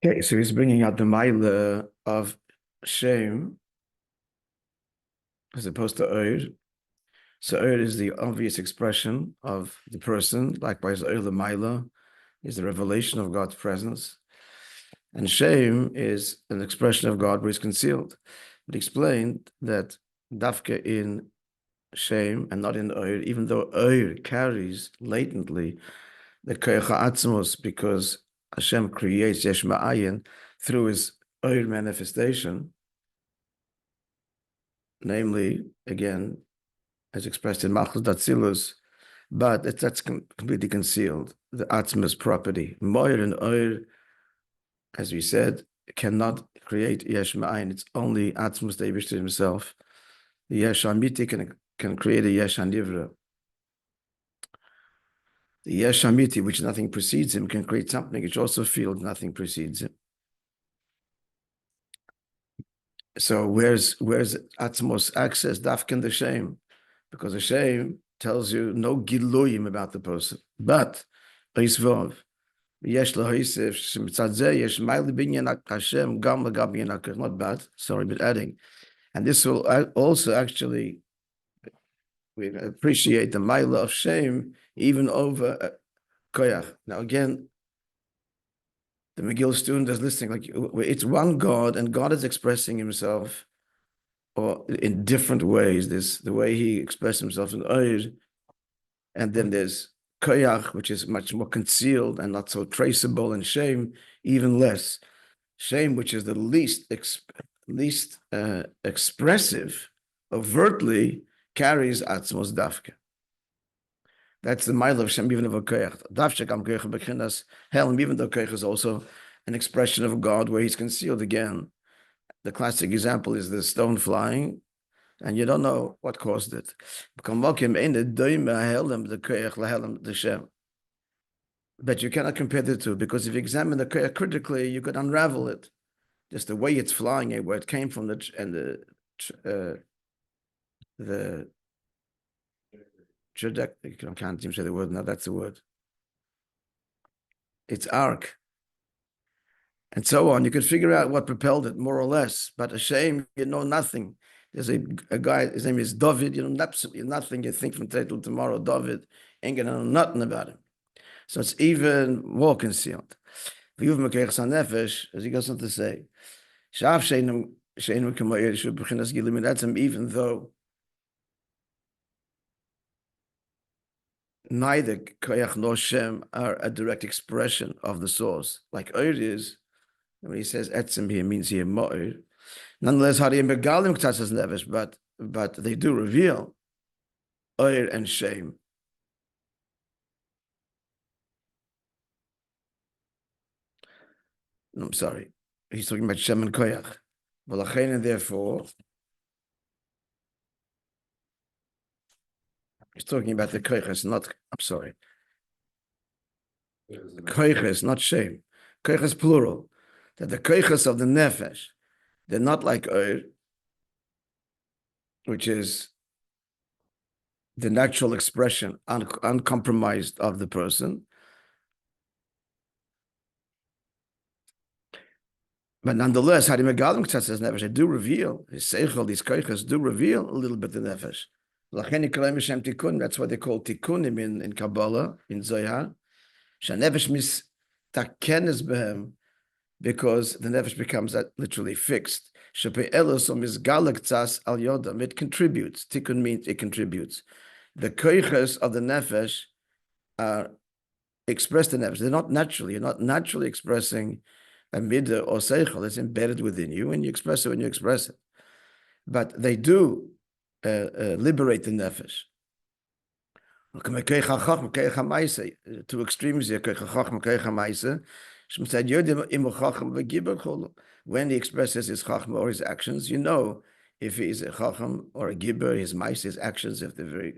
Okay, so he's bringing out the mile of shame as opposed to oir. So oir is the obvious expression of the person. Likewise, oir the mila is the revelation of God's presence. And shame is an expression of God where he's concealed. But he explained that dafka in shame and not in oir, even though oir carries latently the koyach ha'atzmos, because Hashem creates yesh ma'ayin through his oir manifestation, namely, again, as expressed in Malchus Datzilus, but that's completely concealed, the atzmos property. Moir and oir, as we said, cannot create yesh ma'ayin. It's only atzmos Davish himself. The yesh amiti can create a yesh hanivra. The yesh amiti, which nothing precedes him, can create something which also feels nothing precedes him. So where's atzmos access? Dafkin the shame, because the shame tells you no giluyim about the person. But Isvav, yesh lahoisef shemitzadze yesh ma'il binyan Hashem gam lagam yanakir. Not bad. Sorry, but adding, and this will also actually we appreciate the ma'ila of shame even over koyach. Now again, the McGill student is listening, like it's one God, and God is expressing himself or in different ways. There's the way he expressed himself in Oir, and then there's koyach, which is much more concealed and not so traceable, and shame, even less. Shame, which is the least expressive, overtly carries atzmos dafka. That's the mile of Shem, even of a koyach. Dafshek am koyach bechinas helm, even though koyach is also an expression of God where he's concealed again. The classic example is the stone flying, and you don't know what caused it. But you cannot compare the two, because if you examine the koyach critically, you could unravel it. Just the way it's flying and where it came from, the trajectory. I can't even say the word now. That's the word. Its arc, and so on. You could figure out what propelled it, more or less. But a shame, you know nothing. There's a guy, his name is David. You know absolutely nothing. You think from today till tomorrow, David ain't gonna know nothing about him. So it's even more concealed. As he goes on to say, even though neither koyach nor shem are a direct expression of the source, like oir is. When he says etzem here, means here mo'ir. Nonetheless, but they do reveal oir and shame. No, I'm sorry. He's talking about shem and koyach. And therefore, he's talking about the koyches, not, I'm sorry. Koyches, not shame. Koyches plural. That the koyches of the nefesh, they're not like oir, which is the natural expression, uncompromised of the person. But nonetheless, they do reveal, his seichel, these koyches do reveal a little bit the nefesh. That's what they call tikkunim in Kabbalah, in Zohar. Shanefesh mistakenes behem, because the nefesh becomes literally fixed. It contributes. Tikkun means it contributes. The koyches of the nefesh are expressed in nefesh. They're not naturally. You're not naturally expressing a midah or seichel. It's embedded within you, and you express it when you express it. But they do liberate the nefesh. Two extremes here. When he expresses his chachma or his actions, you know if he is a chacham or a gibber, his mice, his actions, if they're very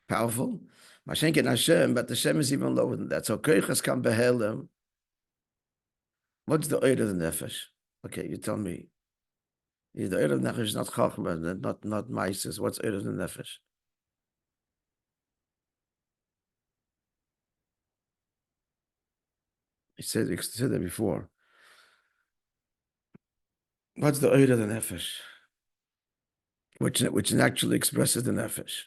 powerful. But the Shem is even lower than that. So koyches can behelem. What's the oir of the nefesh? Okay, you tell me. The oir of the nefesh is not chachma, not mice. What's oir of the nefesh? He said that before. What's the oid of the nefesh? Which naturally expresses the nefesh.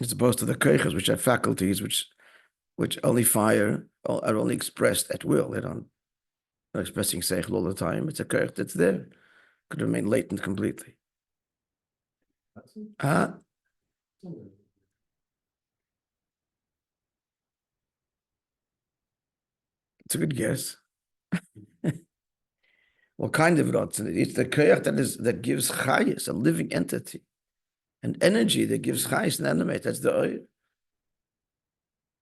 As opposed to the keiches, which are faculties which only fire, are only expressed at will. They don't, not expressing seichel all the time. It's a keich that's there. Could remain latent completely. It's a good guess. What kind of rotzen? It's the keich that gives chayis, a living entity, an energy that gives chayis and animate. That's the oil.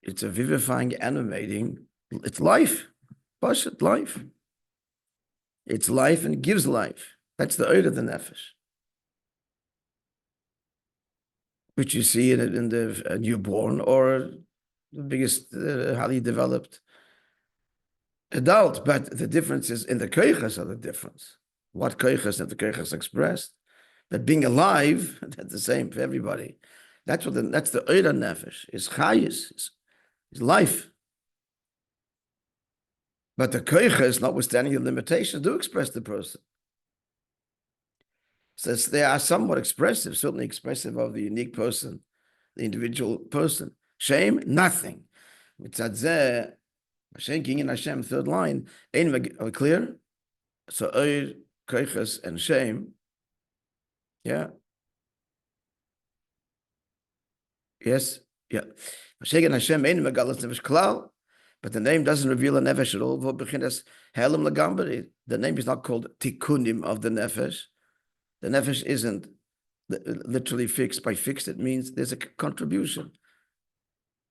It's a vivifying, animating. It's life, pashat life. It's life and gives life. That's the oil of the nefesh, which you see in the newborn or the biggest, highly developed adult. But the difference is in the keiches are the difference. What keiches that the keiches expressed, but being alive, that's the same for everybody. That's the oida nefesh, is chayis, is life. But the keiches, notwithstanding the limitations, do express the person. So they are somewhat expressive, certainly expressive of the unique person, the individual person. Shame, nothing. Mitzad Hashem, King in Hashem, third line. Are we clear? So oir, keiches, and shame. Yeah. Yes. Yeah. Hashem Hashem ein megalas nefesh klal, but the name doesn't reveal a nefesh at all. The name is not called tikkunim of the nefesh. The nefesh isn't literally fixed. By fixed, it means there's a contribution.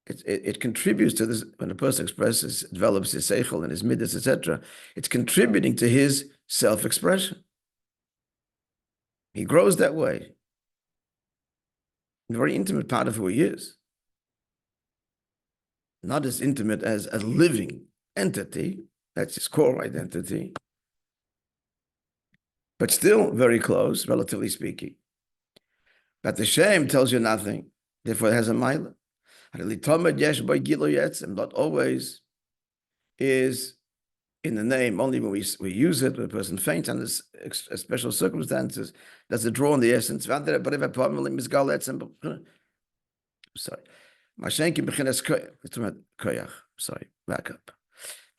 It contributes to this when a person expresses, develops his seichel and his midas, etc. It's contributing to his self-expression. He grows that way. A very intimate part of who he is. Not as intimate as a living entity, that's his core identity, but still very close, relatively speaking. But the shame tells you nothing, therefore it has a mila. Not always is in the name, only when we use it, when a person faints under special circumstances, does it draw on the essence. Sorry. Sorry, back up.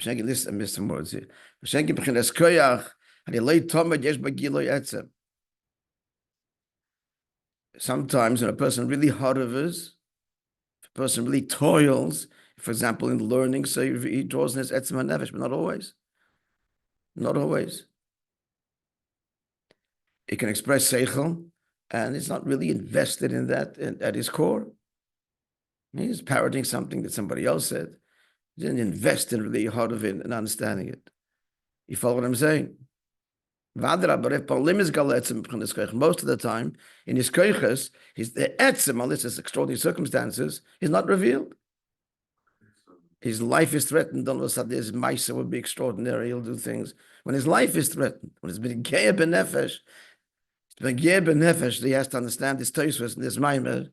I missed some words here. Sometimes when a person really hovers, if a person really toils, for example, in learning, so he draws in his etzem nefesh, but not always. Not always. He can express seichel, and he's not really invested in that at his core. He's parroting something that somebody else said. He didn't invest in really hard of it and understanding it. You follow what I'm saying? Most of the time, in his keiches, the etzem, unless it's extraordinary circumstances, is not revealed. His life is threatened. All of a sudden, his Maisa would be extraordinary. He'll do things. When his life is threatened, when it's been ge'eh b'nefesh, he has to understand this Tosfos and this Maimer,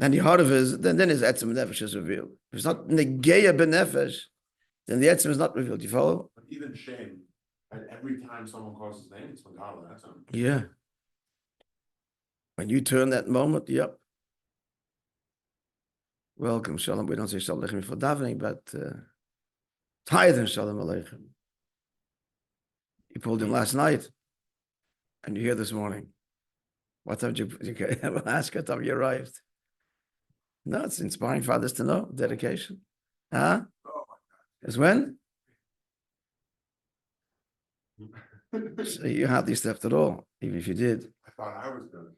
and the heart of his, then his etzem nefesh is revealed. If it's not ge'eh b'nefesh, then the etzem is not revealed. You follow? But even shame, and every time someone calls his name, it's Megala. That's him. Yeah. When you turn that moment, yep. Welcome, Shalom. We don't say Shalom Aleichem for davening, but higher than Shalom Aleichem. You pulled him last night, and you're here this morning. What time did you ask what time you arrived? No, it's inspiring fathers to know. Dedication. Huh? Oh Is when? my God. So you hardly slept at all, even if you did. I thought I was good.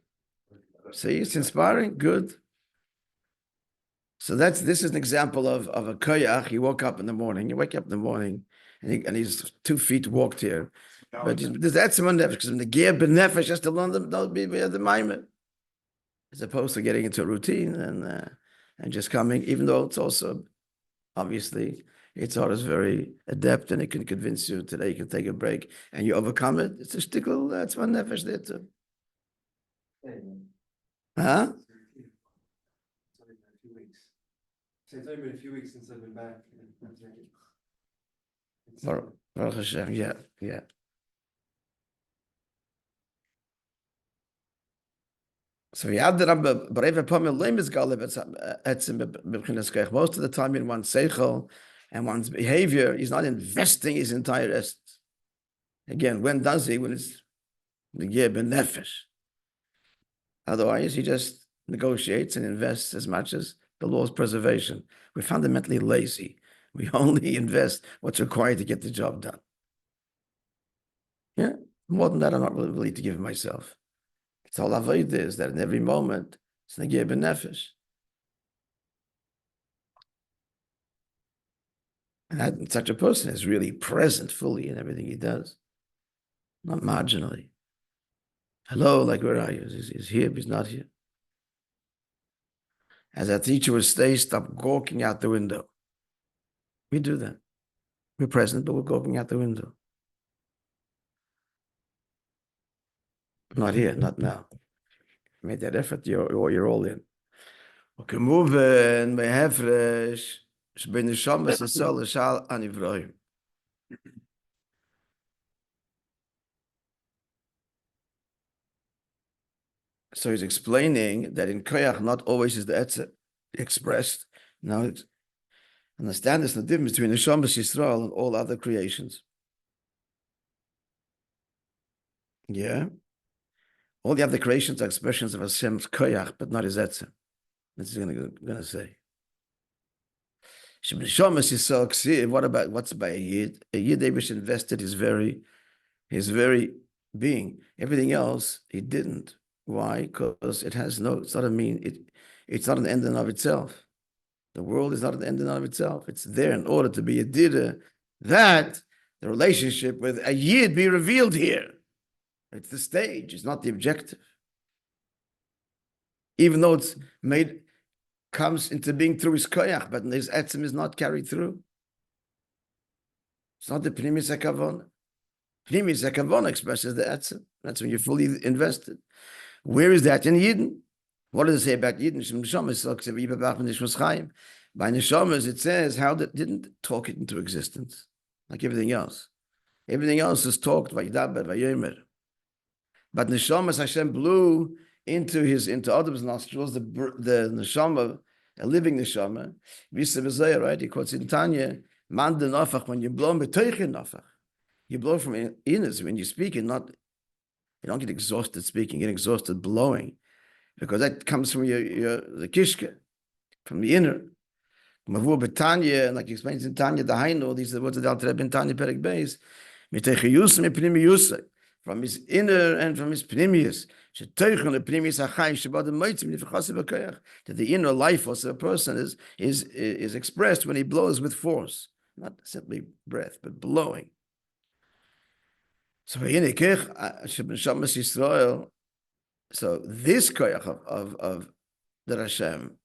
See, it's inspiring. Good. So this is an example of a koyach. He woke up in the morning. You wake up in the morning, and he's 2 feet walked here. But there's etzem nefesh because in the ge'eh b'nefesh has to learn the maimer, as opposed to getting into a routine and just coming. Even though it's also obviously its heart is very adept and it can convince you today you can take a break and you overcome it. It's a shtickle. That's one nefesh there too. Huh? It's only been a few weeks since I've been back. Baruch Hashem, yeah. So most of the time in one's seichel and one's behavior, he's not investing his entire essence. Again, when does he? When it's the nefesh. Otherwise, he just negotiates and invests as much as the law's preservation. We're fundamentally lazy. We only invest what's required to get the job done. Yeah, more than that, I'm not really willing to give myself. It's all avoid is that in every moment, it's negir b'nefesh. And such a person is really present fully in everything he does, not marginally. Hello, like where are you? He's here, but he's not here. As our teacher would say, stop gawking out the window. We do that. We're present, but we're gawking out the window. Not here, not now. Made that effort, you're all in. Okay, moving. So he's explaining that in koyach, not always is the etzem expressed. Now, understand this, the difference between the Shabbos Yisrael and all other creations. Yeah? All the other creations are expressions of Hashem's koyach, but not his etzem. That's what he's going to say. What about, what's by a Yid? A Yid, Abish invested his very being. Everything else, he didn't. Why? Because it has no, it's not it's not an end in of itself. The world is not an end in of itself. It's there in order to be a dida, that the relationship with a Yid be revealed here. It's the stage, it's not the objective. Even though it's comes into being through his koyach, but his etzem is not carried through. It's not the pnimis hakavon. Pnimis hakavon expresses the etzem. That's when you're fully invested. Where is that in Yidden? What does it say about Yidden? By Neshamas, it says how that didn't talk it into existence, like everything else. Everything else is talked by Yidaber, by Yomer. But Neshamas, Hashem blew into Adam's nostrils, the Neshama, a living Neshama. Right? He quotes in Tanya, Man de nafach, when you blow b'toichin nafach. You blow from inners when you speak, and not. You don't get exhausted speaking, you get exhausted blowing, because that comes from the kishke, from the inner. Mavur b'tanya, like he explains in Tanya, the Hainu, these are the words of the Alter Rebbe in Tanya Perek Beis, mitechiyus mepnimiyusay, from his inner and from his pnimius, sheteichen lepnimius hachayim shebad ha'moitzim nifachasi b'koyach, that the inner life force of a person is expressed when he blows with force, not simply breath, but blowing. So this koyach of the Hashem,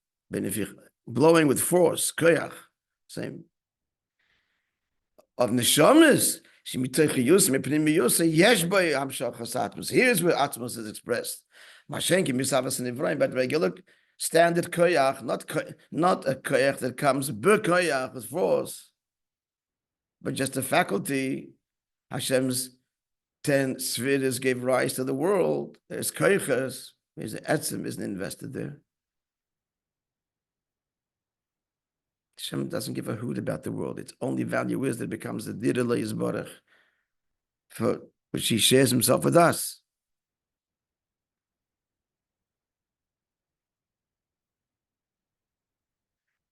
blowing with force, koyach, same, of neshamas, here's where atmos is expressed. But regular standard koyach, not a koyach that comes b'koyach with force, but just a faculty. Hashem's 10 spheres gave rise to the world. There's koyches. There's the etzem isn't invested there. Hashem doesn't give a hoot about the world. Its only value is that it becomes the direle yisbarach, for which he shares himself with us.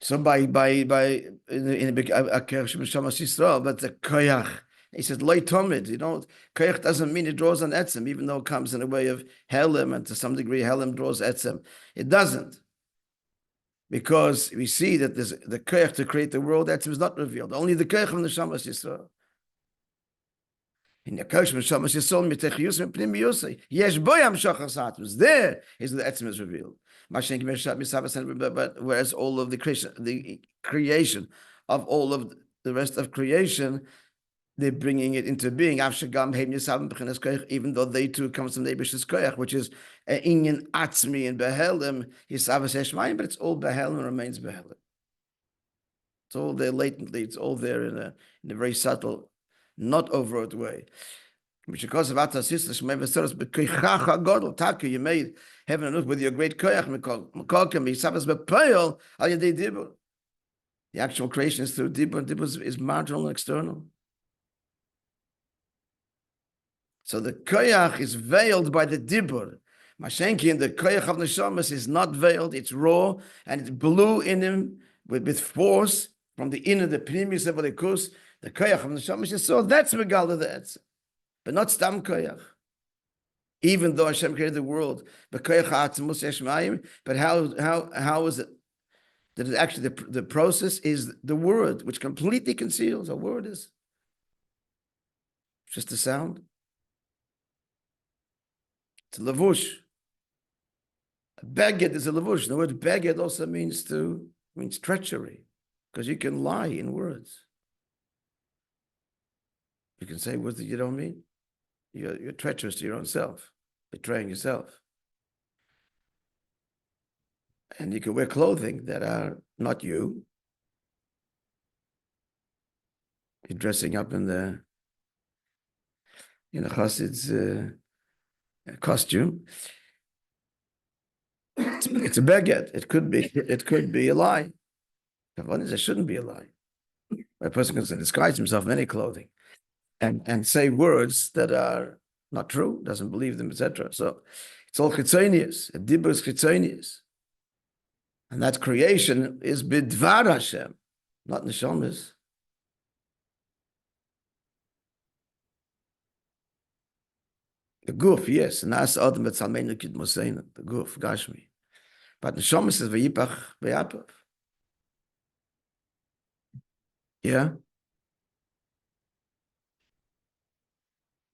So by in the but the koyach. He says, "Loi tomid." Koyach doesn't mean it draws on etzem, even though it comes in a way of helim, and to some degree, helim draws etzem. It doesn't, because we see that the koyach to create the world, etzem is not revealed. Only the koyach of the Shamas Yisrael. In the koyach of the Shamas Yisrael, mitechiyus pnim yosei yesh boyam shachas atmos. There is the etzem is revealed. But whereas all of the creation of all of the rest of creation, they're bringing it into being, even though they too come from the Eibish's koyach, which is inyan atzmi and behelim, but it's all behelim and remains behelim. It's all there latently. It's all there in a very subtle, not overt way. Because of Atas sisters, you made heaven and earth with your great koyach. The actual creation is through dibur, and dibur is marginal and external. So the koyach is veiled by the dibur. Mashenki, and the koyach of neshamas is not veiled, it's raw, and it's blue in him with force from the inner, the primus of the kus. The koyach of neshamas is so, that's megal of the etz, but not stam koyach. Even though Hashem created the world, but how is it that it actually the process is the word, which completely conceals? A word is just a sound. It's a lavush. A beged is a lavush. The word beged also means treachery, because you can lie in words. You can say words that you don't mean. You're treacherous to your own self, betraying yourself. And you can wear clothing that are not you. You're dressing up in the chassid's costume. It's a beged. It could be a lie. It shouldn't be a lie. A person can disguise himself in any clothing and say words that are not true, doesn't believe them, etc. So it's all chitzonius. A dibur is chitzonius. And that creation is bidvar Hashem, not neshamas. The guf, yes, and that's Adam etzalmeinu kid moseinu, the guf, gashmi. But neshamas is vayipach beyapav. Yeah?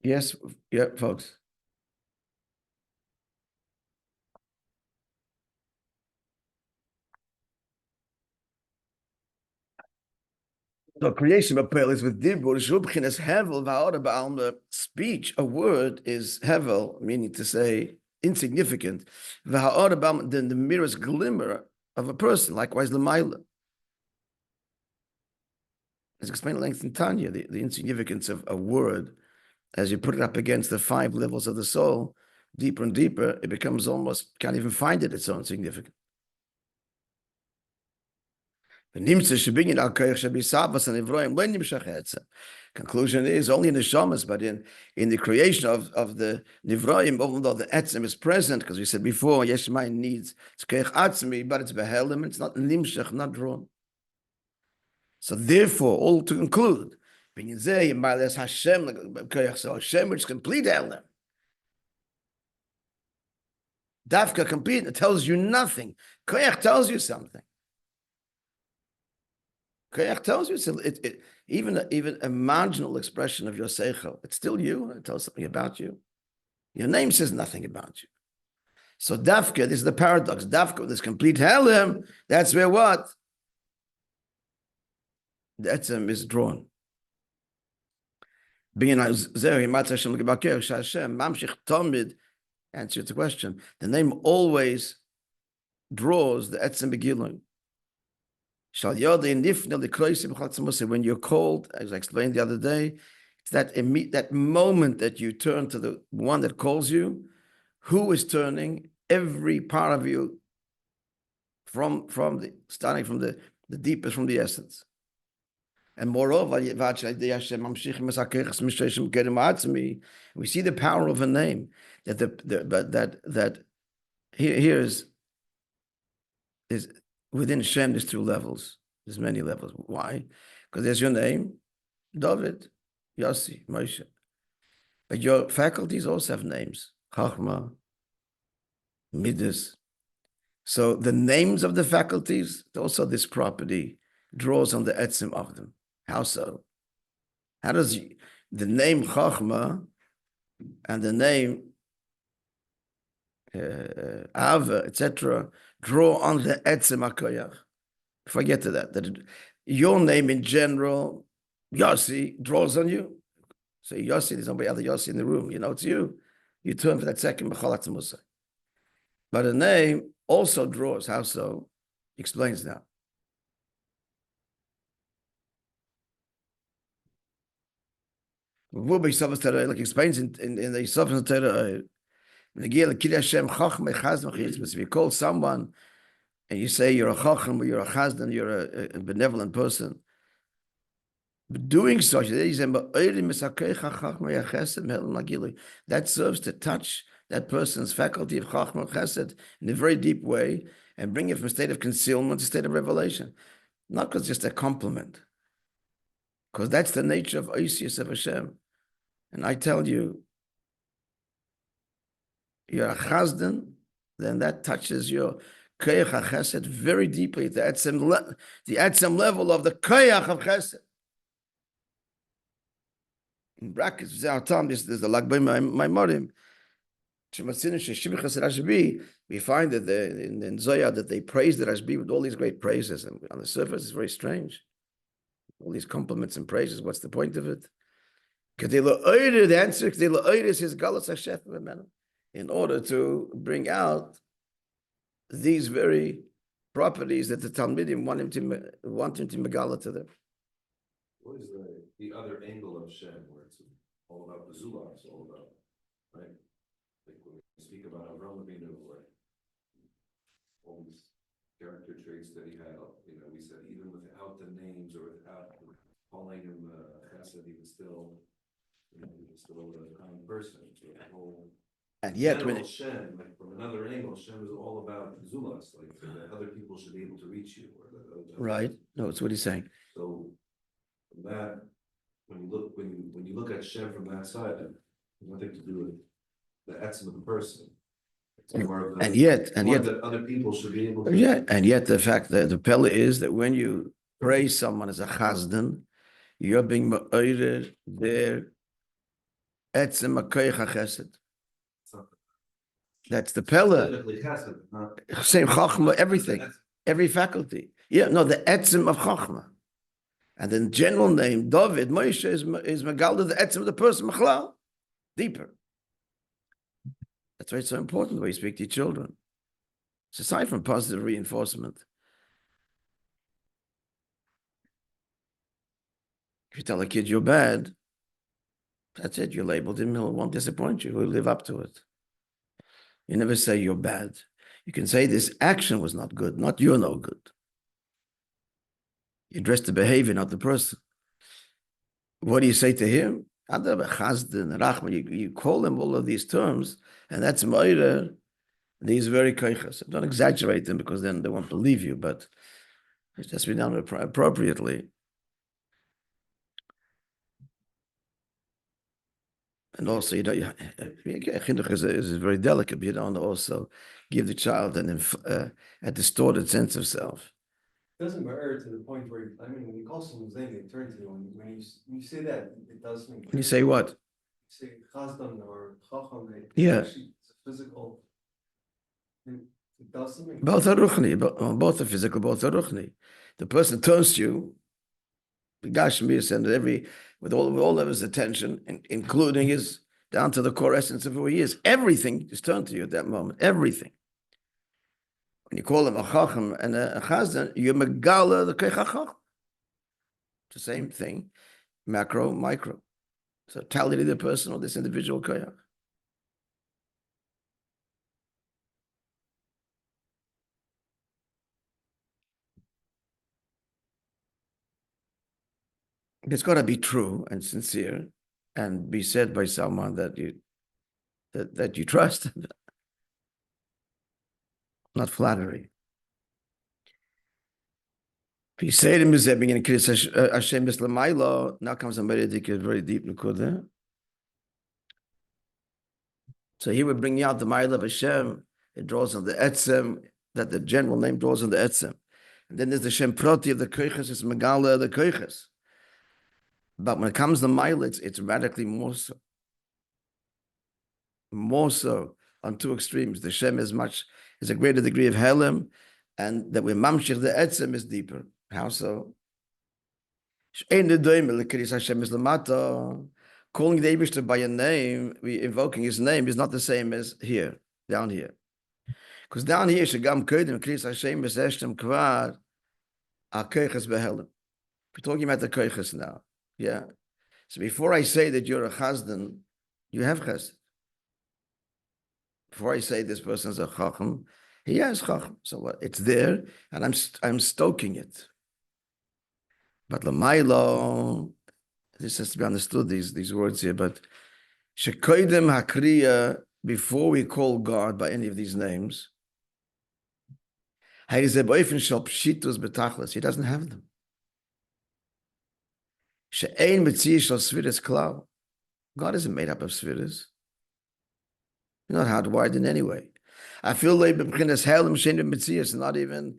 Yes, yeah, folks. So creation of Pel is with dibur, shubchin is hevel, va'oda the speech, a word is hevel, meaning to say insignificant. Va'oda then the merest glimmer of a person, likewise l'mayla. As explained at length in Tanya, the insignificance of a word, as you put it up against the 5 levels of the soul, deeper and deeper, it becomes almost, can't even find it, it's so insignificant. Conclusion is only in the shamas, but in the creation of the nivroim, although the etzem is present, because we said before, Yeshmai needs tzkeich atzmi, but it's behelim, it's not nimshach, not drawn. So therefore, all to conclude, Hashem, which is complete helim, dafka complete, it tells you nothing. Koyach tells you something. Koyach tells you even a marginal expression of your seichel. It's still you. It tells something about you. Your name says nothing about you. So dafka, this is the paradox. Dafka, this complete helim, that's where what? The etzem is drawn. Answer the question. The name always draws the etzem begilun. When you're called, as I explained the other day, it's that moment that you turn to the one that calls you, who is turning every part of you starting from the deepest, from the essence. And moreover, we see the power of a name that here is within Shem. There's 2 levels. There's many levels. Why? Because there's your name, David, Yossi, Moishe. But your faculties also have names, Chachma, Midas. So the names of the faculties, also this property draws on the etzim of them. How so? How does the name Chachma and the name Ava, etc., draw on the etzim HaKoyach? Before I get to that your name in general, Yossi, draws on you. So Yossi, there's nobody other Yossi in the room. You know it's you. You turn for that second B'chalat Musa. But a name also draws. How so? He explains now. Like explains in the Yisuf of Torah, if you call someone and you say you're a chacham, or you're a chazdan, you're a benevolent person, but doing such, that serves to touch that person's faculty of chacham chesed in a very deep way and bring it from a state of concealment to a state of revelation. Not because it's just a compliment, because that's the nature of Oisius of Hashem. And I tell you, you're a chazdan, then that touches your koyach chesed very deeply, the etzem level of the koyach of chesed. In brackets, there's the Lagbay Maimorim. We find that in Zoya that they praise the Rashbi with all these great praises, and on the surface it's very strange. All these compliments and praises, what's the point of it? The answer is his galus hashef, in order to bring out these very properties that the Talmidim want him to megala to them. What is the other angle of Shem, where it's all about the Zula, it's all about, right? Like when we speak about Avram Avinu, like all these character traits that he had, we said even without the names or without calling him Chesed, he was still, he was still a kind person. So the whole and yet, when Shem, like from another angle, Shem is all about Zulas, like so that other people should be able to reach you. Or that right? No, it's what he's saying. So from that, when you look at Shem from that side, it has nothing to do with the etzem of the person. It's more of the, and yet, that other people should be able to. Yeah, and yet the fact that the pella is that when you praise someone as a chazdan, you're being ma'orer their etzem akoyach chesed. That's the pella. Same chachma, everything, every faculty. Yeah, no, the etzem of chachma. And then general name, David, Moishe is megalda, the etzem of the person, machlal, deeper. That's why it's so important the way you speak to your children. It's aside from positive reinforcement. If you tell a kid you're bad, that's it, you labeled him, he won't disappoint you, he'll live up to it. You never say you're bad. You can say this action was not good, not you're no good. You address the behavior, not the person. What do you say to him? You call him all of these terms, and that's Moira. These very koichas. Don't exaggerate them because then they won't believe you, but it has to be done appropriately. And also, chinuch is very delicate, but you don't also give the child a distorted sense of self. It doesn't matter to the point where, when you call someone's name, they turn to you. When you say that, it does make. When you say what? You say chazdan or chacham, actually, it's a physical. It does something. Both are ruchni, both are physical, both are ruchni. The person turns to you, Gashmis, and with all of his attention, including his down to the core essence of who he is. Everything is turned to you at that moment. Everything. When you call him a chacham and a chazdan, you're megala the koyach chacham. It's the same thing, macro, micro. So totality of the person or this individual koyach. It's got to be true and sincere, and be said by someone that you trust. Not flattery. If you say to him, now comes a very deep nekuda. So he would bring out the ma'ila of Hashem. It draws on the etzem, that the general name draws on the etzem. And then there's the Shem Proti of the koiches, it's megala the koiches. But when it comes to ma'ila, it's radically more so. More so on two extremes. The Shem is a greater degree of Helem, and that we mamshich the etzem is deeper. How so? Calling the Eibishter by a name, we invoking his name, is not the same as here, down here. Because down here, Shagam Kodim, Kris Hashem Beseshtem Kvar, are Koiches Behelem. We're talking about the Koiches now. Yeah. So before I say that you're a chasdan, you have chesed. Before I say this person's a chacham, he has chacham. So what? It's there, and I'm stoking it. But l'maylo, this has to be understood. These words here, but shekoidem hakriya, before we call God by any of these names, he doesn't have them. She'ein metzias shel sfiras klal. God isn't made up of sfiras. You're not hardwired in any way. I feel like not even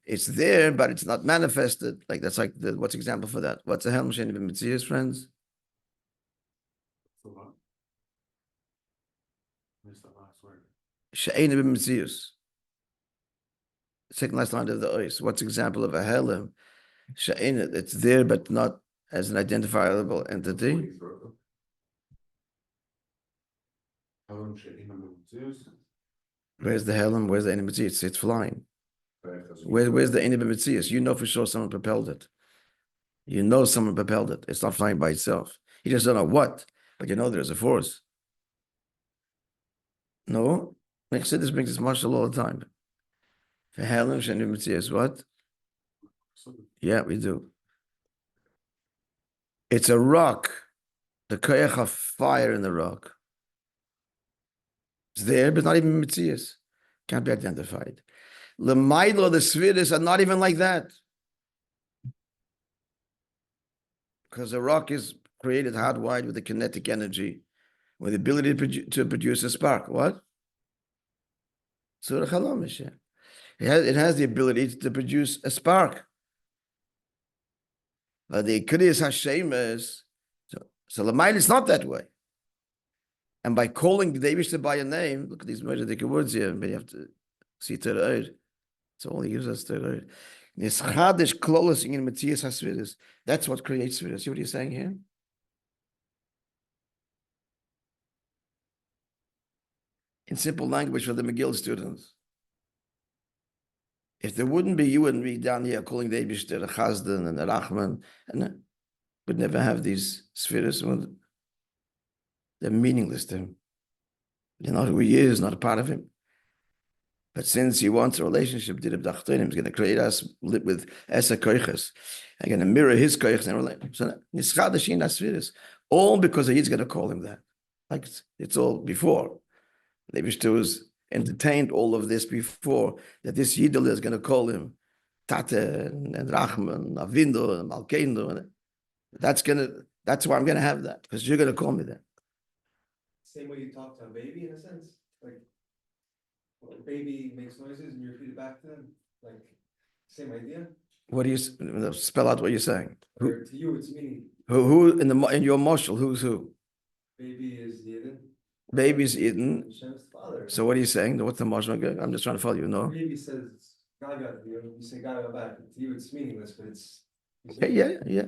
it's there, but it's not manifested. Like that's like what's example for that? What's a helm shein b'metzias, friends? Missed the last word. She'ein b'metzias. Second last line of the ois. What's example of a helm? She'ein, it's there, but not as an identifiable entity. Where's the helm? Where's the enemy? It's flying. Where's the enemy? You know for sure someone propelled it. You know someone propelled it. It's not flying by itself. You just don't know what, but you know there's a force. No? This brings this marshal all the time. For helm, what? Yeah, we do. It's a rock. The koyach of fire in the rock. It's there, but not even mitzias. Can't be identified. L'maylo, the sfiris are not even like that. Because the rock is created hardwired with the kinetic energy, with the ability to produce a spark. What? Surah Chalomish. It has the ability to produce a spark. But the Kriyas Hashem is, so L'maylo is not that way. And by calling the Eibishter by a name, look at these Moishe words here, but you have to see Teshri. That's all he uses Teshri. Nischadish klolos in Metzias HaSfiris. That's what creates Sfiris. See what he's saying here? In simple language for the McGill students. If there wouldn't be, you wouldn't be down here calling the Eibishter the Chazdan and the Rachman, and would never have these Sfiris. They're meaningless to him. They're not who he is, not a part of him. But since he wants a relationship, he's going to create us with Esa Koiches. I'm going to mirror his Koiches and relate. So, all because he's going to call him that. Like it's all before. The Eibishter was entertained all of this before, that this Yidel is going to call him Tate and Rachman, Avindo and Malkeinu. That's why I'm going to have that, because you're going to call me that. Same way you talk to a baby in a sense, like when a baby makes noises and you repeat it back to them, like same idea. What do you spell out what you're saying? Or to you, it's meaning. Who in your marshal? Who's who? Baby is Eden. Baby's Eden. Hashem's father. So what are you saying? What's the marshal? I'm just trying to follow you. No. Baby says Gaga to you. You say Gaga back. To you, it's meaningless, but it's. Yeah.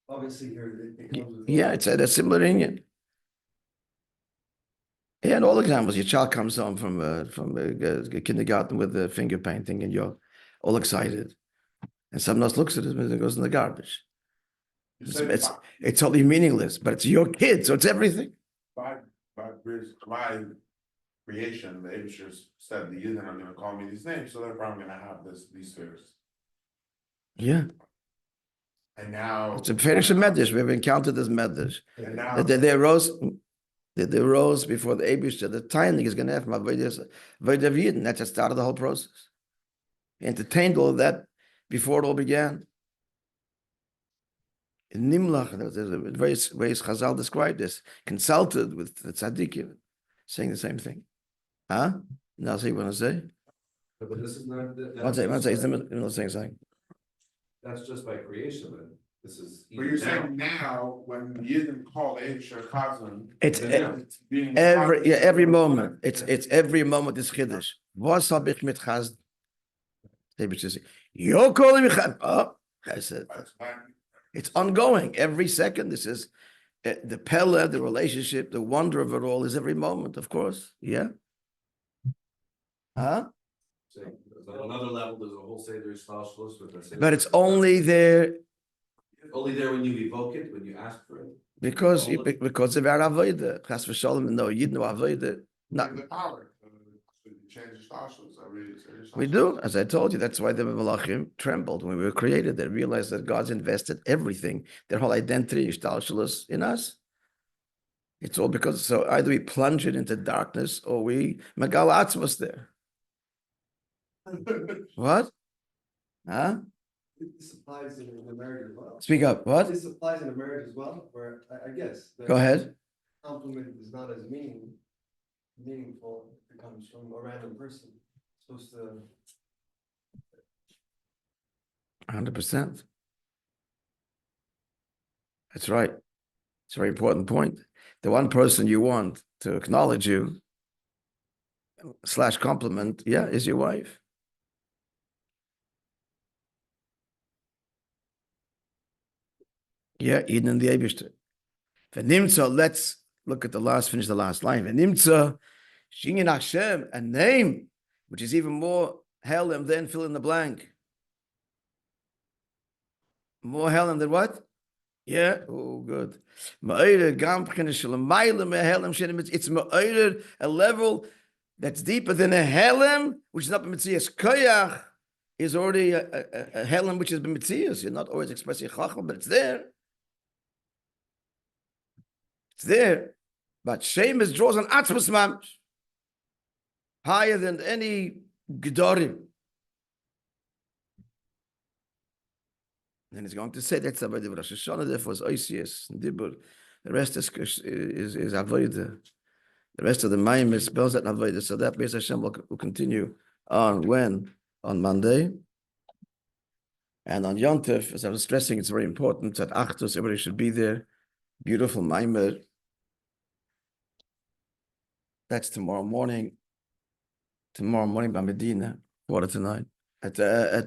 Obviously, here it comes with. Yeah, it's a similar Indian. Yeah, and all examples. Your child comes home from kindergarten with the finger painting, and you're all excited, and someone else looks at it and it goes in the garbage. It's totally meaningless, but it's your kid, so it's everything. By my creation, the Eibishter said the Yidden are going to call me these names, so therefore I'm going to have these spheres. Yeah. And now It's a Ferish Medrash. We've encountered this Medrash. And now They rose before the Eibishter. The timing is going to have Voidav Yidden. That's the start of the whole process. He entertained all of that before it all began. In Nimlach, there's various ways Chazal described this. Consulted with the tzaddikim, saying the same thing. Huh? Now, see what I say? But this is not. One second. He's in the middle of saying something. That's just by creation, then. This is. but you're saying now when Yidden call Eibishter Chazan, It's being every moment. It's every moment is chiddush. Was hab ich mit Chazd? Eibishter says, "You're calling me Chazd." Oh, I said, it's ongoing. Every second, this is the pella, the relationship, the wonder of it all is every moment, of course. Yeah. Huh? On another level, there's a whole Seder Shtalshlus with the. But it's only there. only there when you evoke it, when you ask for it. Because All of it? because of our avodah. Chas v'sholom, no yid, no avodah. Not, The power, so you change the statues, I read it. we do, as I told you. That's why the Malachim trembled when we were created. They realized that God's invested everything, their whole identity, ishtalshalos, in us. It's all because, so either we plunge it into darkness or we megal atzmos there. What? Huh? This applies in the marriage as well. Speak up. What? This applies in a marriage as well, where I guess. the Go ahead. Compliment is not as meaningful if it comes from a random person. It's supposed to. 100%. That's right. It's a very important point. The one person you want to acknowledge you / compliment, yeah, is your wife. Yeah, Eden and the Eibishter. V'nimtza, let's look at finish the last line. V'nimtza, Shinyan Hashem, a name, which is even more Helem than fill in the blank. More Helem than what? Yeah, oh, good. It's a level that's deeper than a Helem, which is not B'metzias. Koyach is already a Helem which is B'metzias. You're not always expressing Chacham, but it's there. It's there. But Shemus draws on Atzmos Mamash, higher than any Gedorim. And he's going to say that's about the Rosh Hashanah, therefore is Oisius and Dibur. The rest is Avodah. The rest of the Maimah spells that Avodah. So that Beis Hashem will continue on when? On Monday. And on Yom Tov, as I was stressing, it's very important that Achtus, everybody should be there. Beautiful Maimah. That's tomorrow morning. Tomorrow morning by Medina, 8:45. At